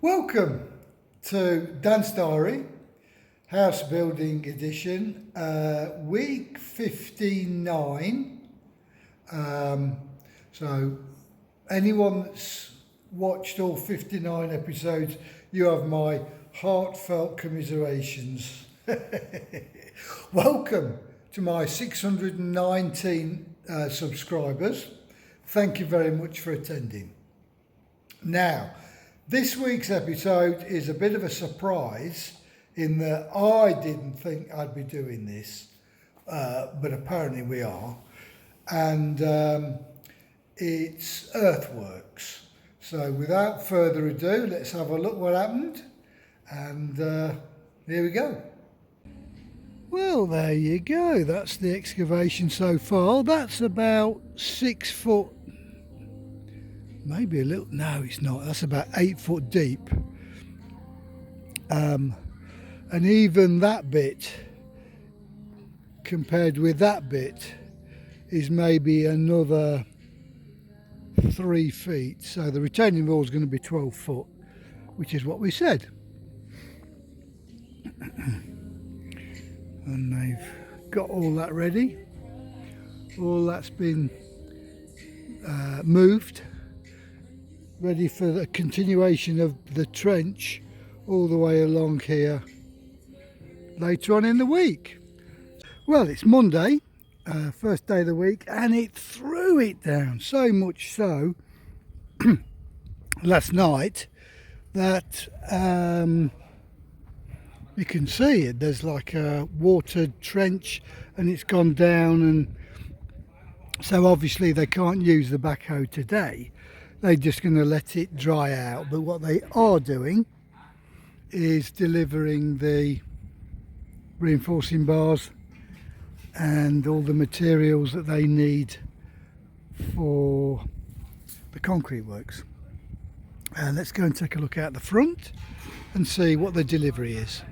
Welcome to Dan's Diary, House Building Edition, week 59. So anyone that's watched all 59 episodes, you have my heartfelt commiserations. Welcome to my 619 subscribers. Thank you very much for attending. Now, this week's episode is a bit of a surprise in that I didn't think I'd be doing this, but apparently we are. And it's earthworks. So without further ado, let's have a look what happened. And here we go. Well, there you go. That's the excavation so far. That's about 6 foot. Maybe a little, no it's not, that's about 8 foot deep. And even that bit, compared with that bit, is maybe another 3 feet. So the retaining wall is going to be 12 foot, which is what we said. And they've got all that ready. All that's been moved, ready for the continuation of the trench all the way along here later on in the week. Well, it's Monday, first day of the week, and it threw it down, so much so last night that you can see it. There's like a watered trench and it's gone down, and so obviously they can't use the backhoe today. They're just going to let it dry out. But what they are doing is delivering the reinforcing bars and all the materials that they need for the concrete works. And let's go and take a look out the front and see what the delivery is.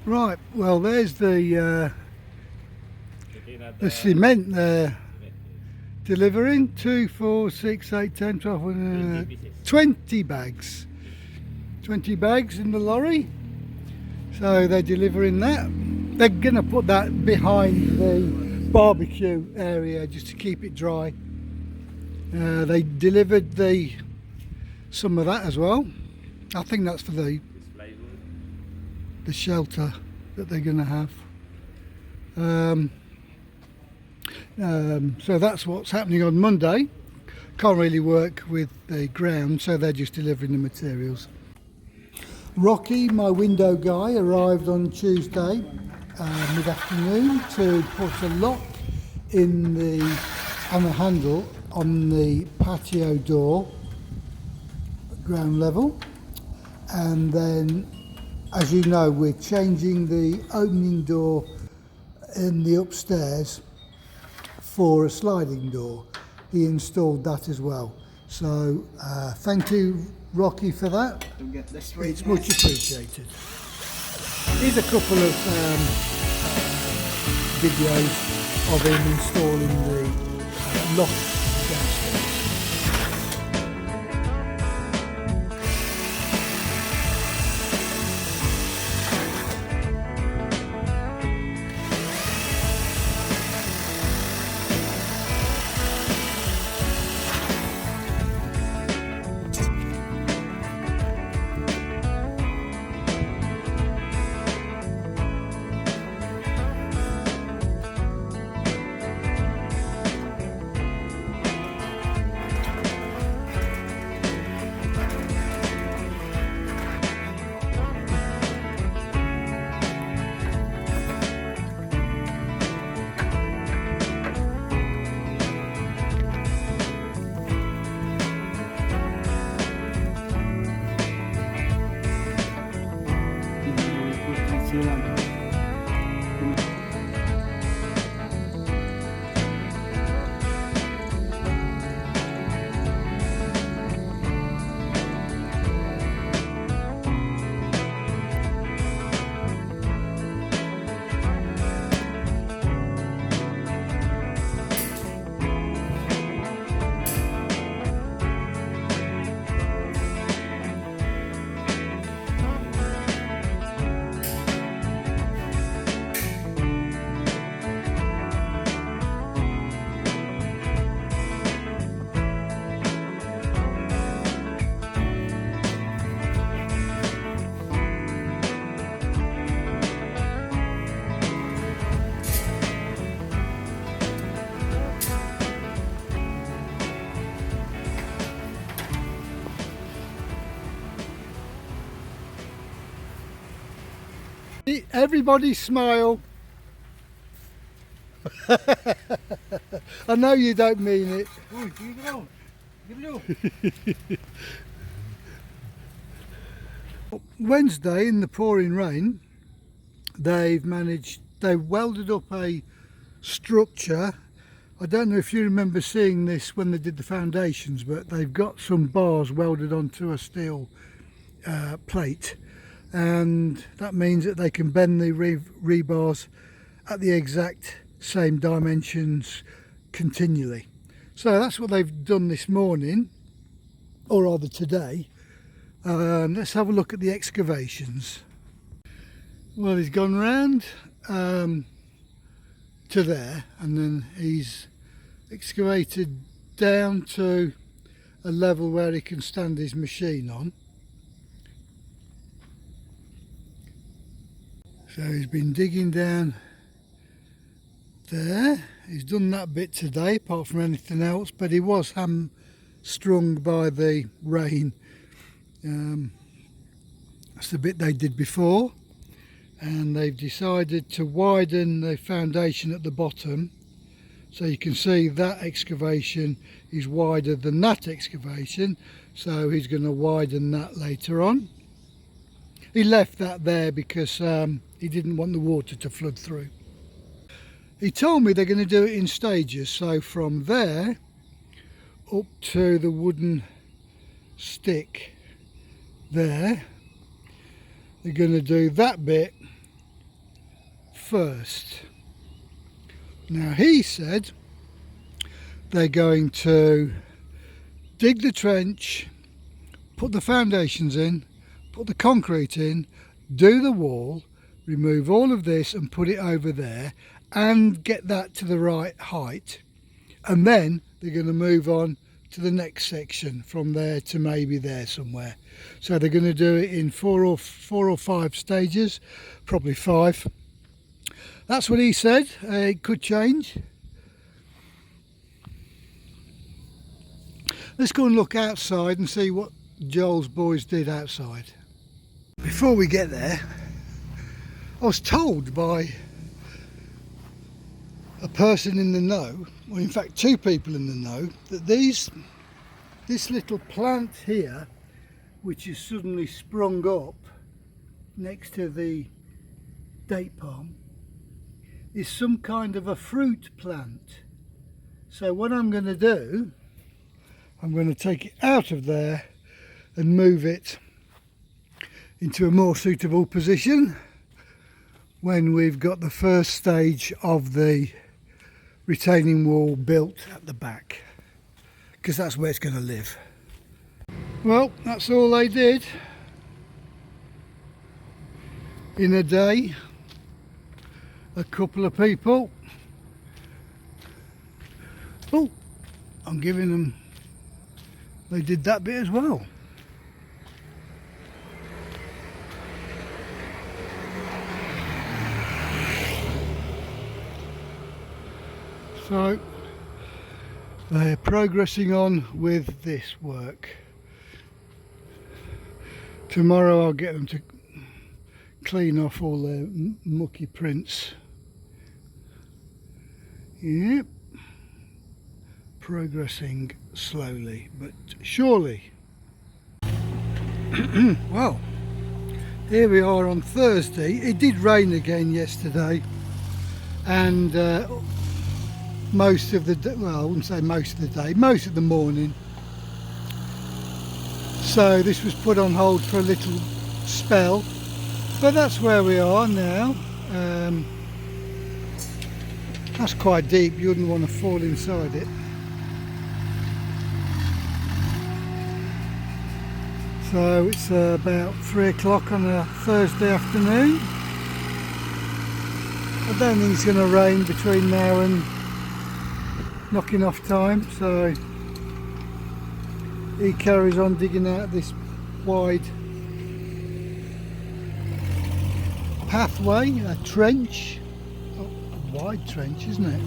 Right, well, there's the cement there. Delivering 2, 4, 6, 8, 10, 12, 20 bags. 20 bags in the lorry. So they're delivering that. They're going to put that behind the barbecue area just to keep it dry. They delivered some of that as well. I think that's for the shelter that they're going to have. So that's what's happening on Monday. Can't really work with the ground, so they're just delivering the materials. Rocky, my window guy, arrived on Tuesday mid-afternoon to put a lock in on the handle on the patio door at ground level. And then, as you know, we're changing the opening door in the upstairs for a sliding door. He installed that as well. So thank you, Rocky, for that. It's much appreciated. Here's a couple of videos of him installing the lock downstairs. Everybody smile. I know you don't mean it. Wednesday, in the pouring rain, they've welded up a structure. I don't know if you remember seeing this when they did the foundations, but they've got some bars welded onto a steel plate, and that means that they can bend the rebars at the exact same dimensions continually. So that's what they've done this morning, or rather today. Let's have a look at the excavations. Well, he's gone round to there, and then he's excavated down to a level where he can stand his machine on. So he's been digging down there. He's done that bit today, apart from anything else, but he was hamstrung by the rain. That's the bit they did before, and they've decided to widen the foundation at the bottom, so you can see that excavation is wider than that excavation, so he's going to widen that later on. He left that there because he didn't want the water to flood through. He told me they're going to do it in stages, so from there up to the wooden stick there, they're going to do that bit first. Now he said they're going to dig the trench, put the foundations in, put the concrete in, do the wall, remove all of this and put it over there and get that to the right height, and then they're going to move on to the next section from there to maybe there somewhere. So they're going to do it in four or five stages, probably 5. That's what he said. It could change. Let's go and look outside and see what Joel's boys did outside. Before we get there, I was told by a person in the know, well in fact 2 people in the know, that this little plant here, which is suddenly sprung up next to the date palm, is some kind of a fruit plant. So what I'm going to do, I'm going to take it out of there and move it into a more suitable position when we've got the first stage of the retaining wall built at the back, because that's where it's going to live. Well, that's all they did in a day. A couple of people. Oh, I'm giving them, they did that bit as well. So they're progressing on with this work. Tomorrow I'll get them to clean off all their mucky prints. Yep, progressing slowly but surely. Well, here we are on Thursday. It did rain again yesterday, and most of the day, well I wouldn't say most of the day, most of the morning. So this was put on hold for a little spell, but that's where we are now. That's quite deep, you wouldn't want to fall inside it. So it's about 3 o'clock on a Thursday afternoon. I don't think it's going to rain between now and knocking off time, so he carries on digging out this wide pathway, a trench, a wide trench, isn't it?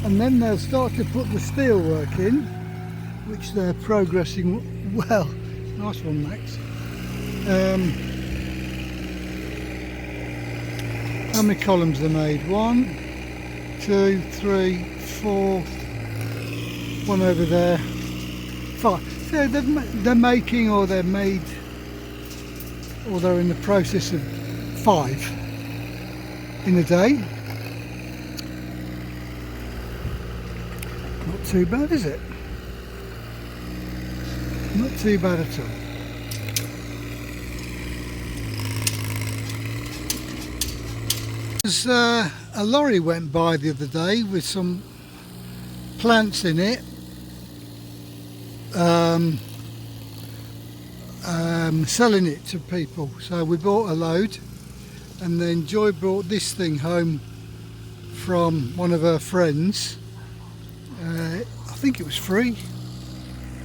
And then they'll start to put the steel work in, which they're progressing well. Nice one, Max. How many columns they made? 1, 2, 3, 4. One over there. 5. So they're making, or they're made, or they're in the process of 5 in a day. Not too bad, is it? Not too bad at all. There's a lorry went by the other day with some plants in it, selling it to people. So we bought a load, and then Joy brought this thing home from one of her friends. I think it was free.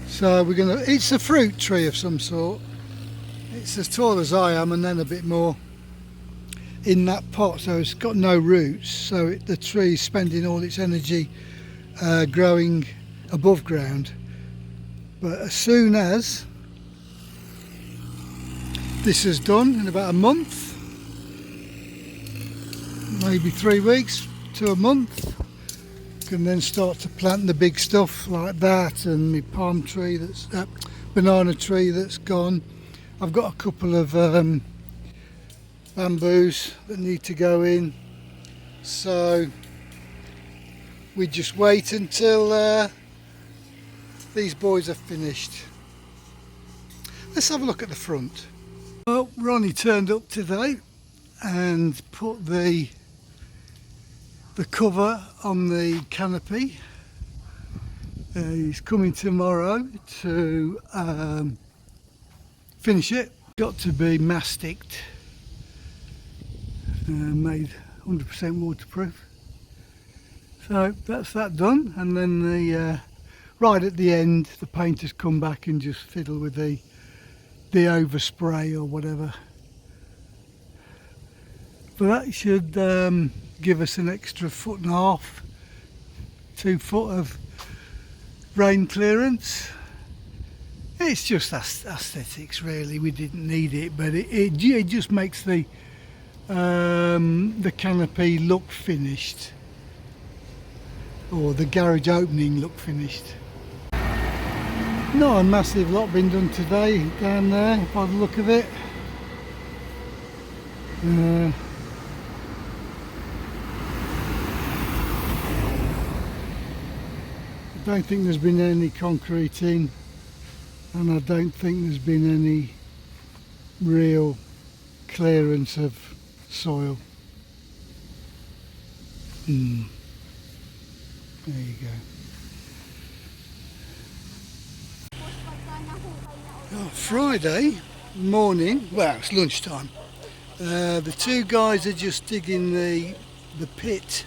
So we're gonna, it's a fruit tree of some sort. It's as tall as I am and then a bit more in that pot, so it's got no roots, so the tree is spending all its energy growing above ground. But as soon as this is done, in about a month, maybe 3 weeks to a month, can then start to plant the big stuff like that, and my palm tree that's banana tree that's gone. I've got a couple of bamboos that need to go in, so we just wait until these boys are finished. Let's have a look at the front. Well, Ronnie turned up today and put the cover on the canopy. He's coming tomorrow to finish it. Got to be masticed, made 100% waterproof. So that's that done, and then the right at the end the painters come back and just fiddle with the overspray or whatever. But that should give us an extra 1.5 foot, 2 foot of rain clearance. It's just aesthetics really, we didn't need it, but it just makes the canopy look finished, or the garage opening look finished. Not a massive lot been done today down there by the look of it. I don't think there's been any concrete in, and I don't think there's been any real clearance of soil. There you go. Oh, Friday morning, well, it's lunchtime. The two guys are just digging the pit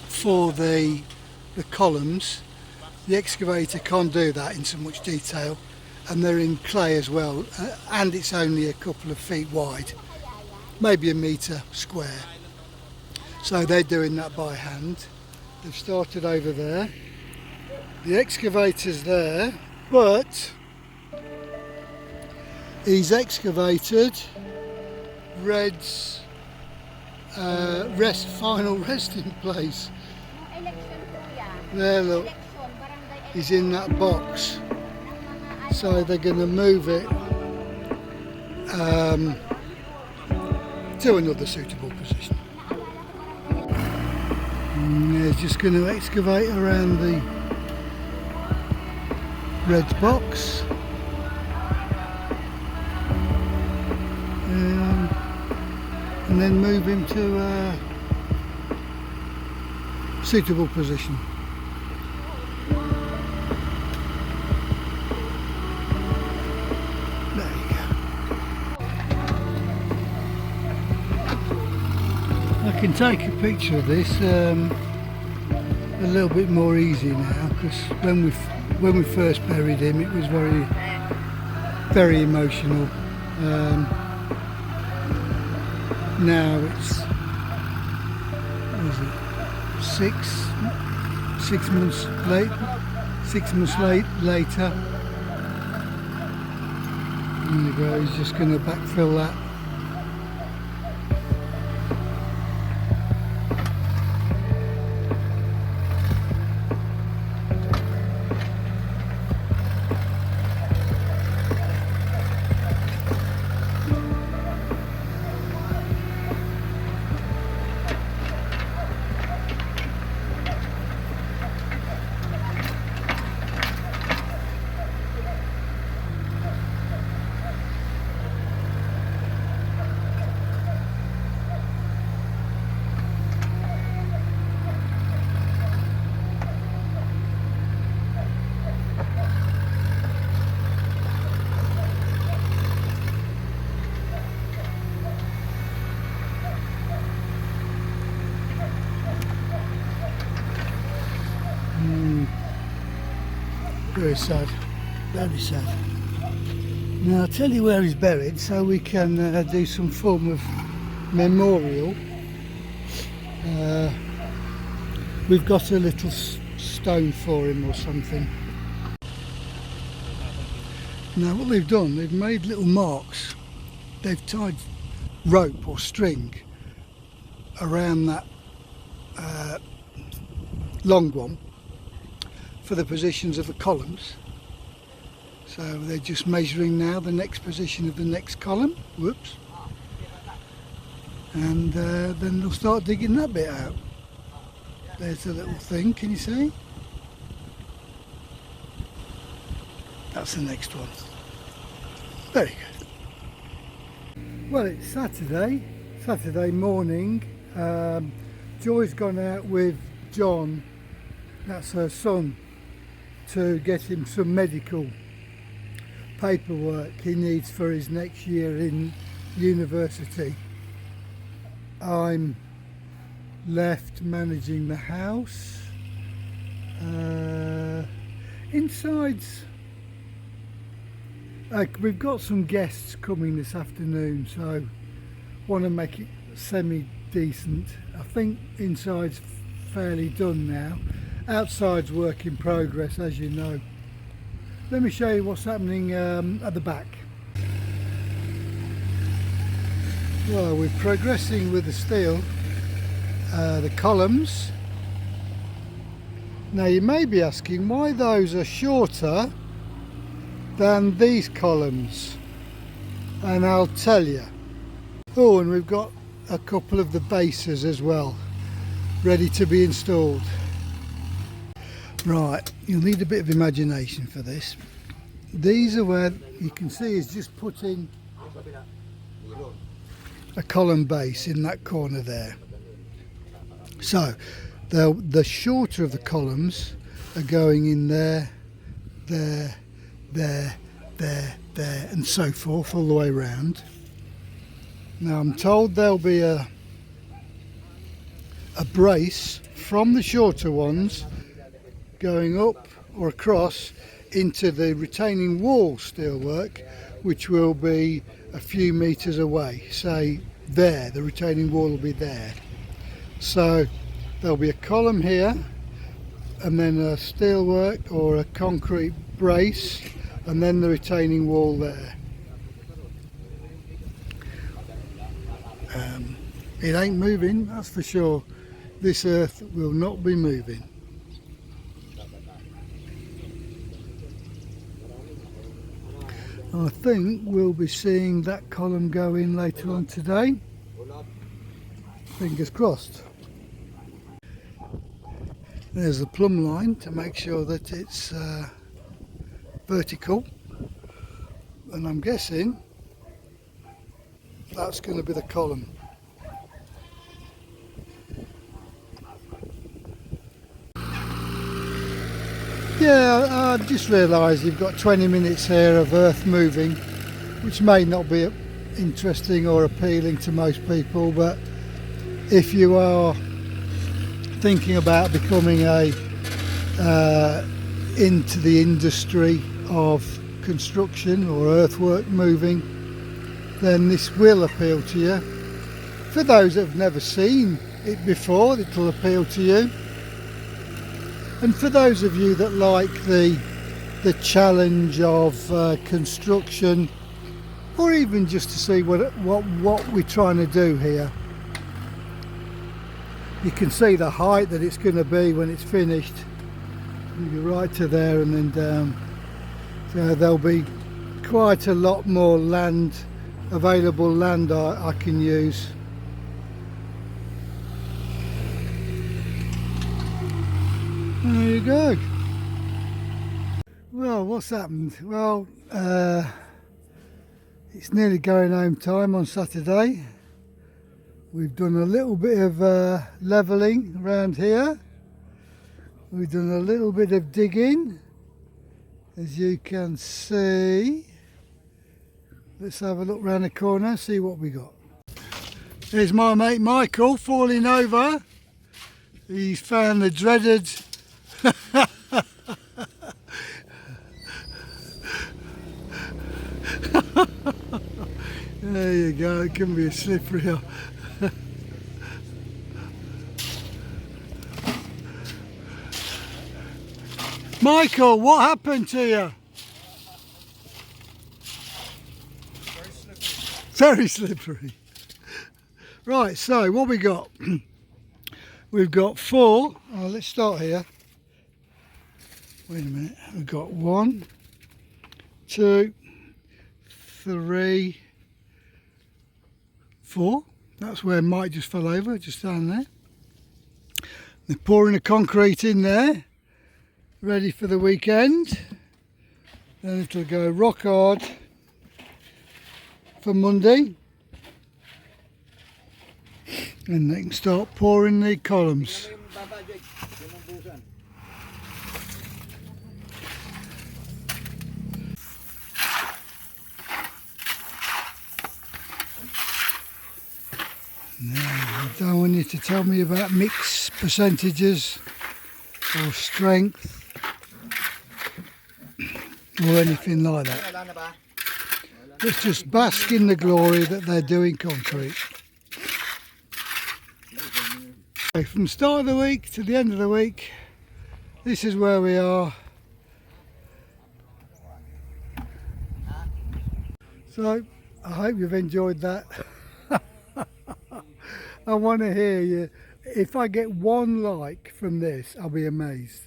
for the columns. The excavator can't do that in so much detail, and they're in clay as well, and it's only a couple of feet wide, maybe a metre square. So they're doing that by hand. They've started over there. The excavator's there, but he's excavated Red's final resting place. There, look, he's in that box. So they're going to move it to another suitable position. And they're just going to excavate around the Red's box. And then move him to a suitable position. There you go. I can take a picture of this a little bit more easy now, because when we first buried him it was very emotional. Now it's, what is it, 6 months later. There you go, he's just going to backfill that. Very sad, very sad. Now I'll tell you where he's buried so we can do some form of memorial. We've got a little stone for him or something. Now what they've done, they've made little marks. They've tied rope or string around that long one for the positions of the columns. So they're just measuring now the next position of the next column. Whoops. And then they'll start digging that bit out. There's a little thing, can you see? That's the next one. Very good. Well, it's Saturday morning. Joy's gone out with John, that's her son, to get him some medical paperwork he needs for his next year in university. I'm left managing the house. Inside's we've got some guests coming this afternoon, so want to make it semi-decent. I think inside's fairly done now. Outside's work in progress, as you know. Let me show you what's happening at the back. Well, we're progressing with the steel, the columns. Now you may be asking why those are shorter than these columns, and I'll tell you. Oh, and we've got a couple of the bases as well, ready to be installed. Right, you'll need a bit of imagination for this. These are where you can see he's just putting a column base in that corner there. So the shorter of the columns are going in there, there, there, and so forth all the way around. Now I'm told there'll be a brace from the shorter ones going up or across into the retaining wall steelwork, which will be a few meters away. Say there, the retaining wall will be there. So there'll be a column here and then a steelwork or a concrete brace and then the retaining wall there. It ain't moving, that's for sure. This earth will not be moving. I think we'll be seeing that column go in later on today. Fingers crossed. There's the plumb line to make sure that it's vertical, and I'm guessing that's going to be the column. Yeah, I've just realised you've got 20 minutes here of earth moving, which may not be interesting or appealing to most people, but if you are thinking about becoming into the industry of construction or earthwork moving, then this will appeal to you. For those that have never seen it before, it will appeal to you. And for those of you that like the challenge of construction, or even just to see what we're trying to do here, you can see the height that it's going to be when it's finished. You go right to there and then down. So there'll be quite a lot more land, available land I can use. There you go. Well, what's happened? Well, it's nearly going home time on Saturday. We've done a little bit of levelling around here. We've done a little bit of digging, as you can see. Let's have a look round the corner, see what we got. There's my mate Michael falling over. He's found the dreaded There you go, it can be a slippery. Michael, what happened to you? Very slippery. Right, so what we got? We've got 4. Oh, let's start here. Wait a minute. We've got 1, 2, 3, 4. That's where Mike just fell over, just down there. They're pouring the concrete in there, ready for the weekend. Then it'll go rock hard for Monday. And they can start pouring the columns. Now, I don't want you to tell me about mix percentages or strength or anything like that. Let's just bask in the glory that they're doing concrete. Okay, from start of the week to the end of the week, this is where we are. So I hope you've enjoyed that. I want to hear you. If I get 1 like from this, I'll be amazed.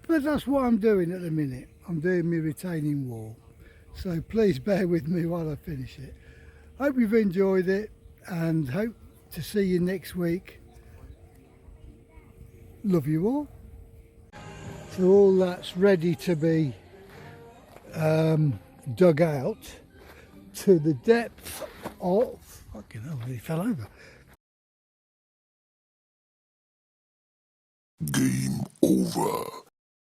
But that's what I'm doing at the minute. I'm doing my retaining wall. So please bear with me while I finish it. Hope you've enjoyed it and hope to see you next week. Love you all. So all that's ready to be dug out to the depth of, fucking hell, he fell over. Game over.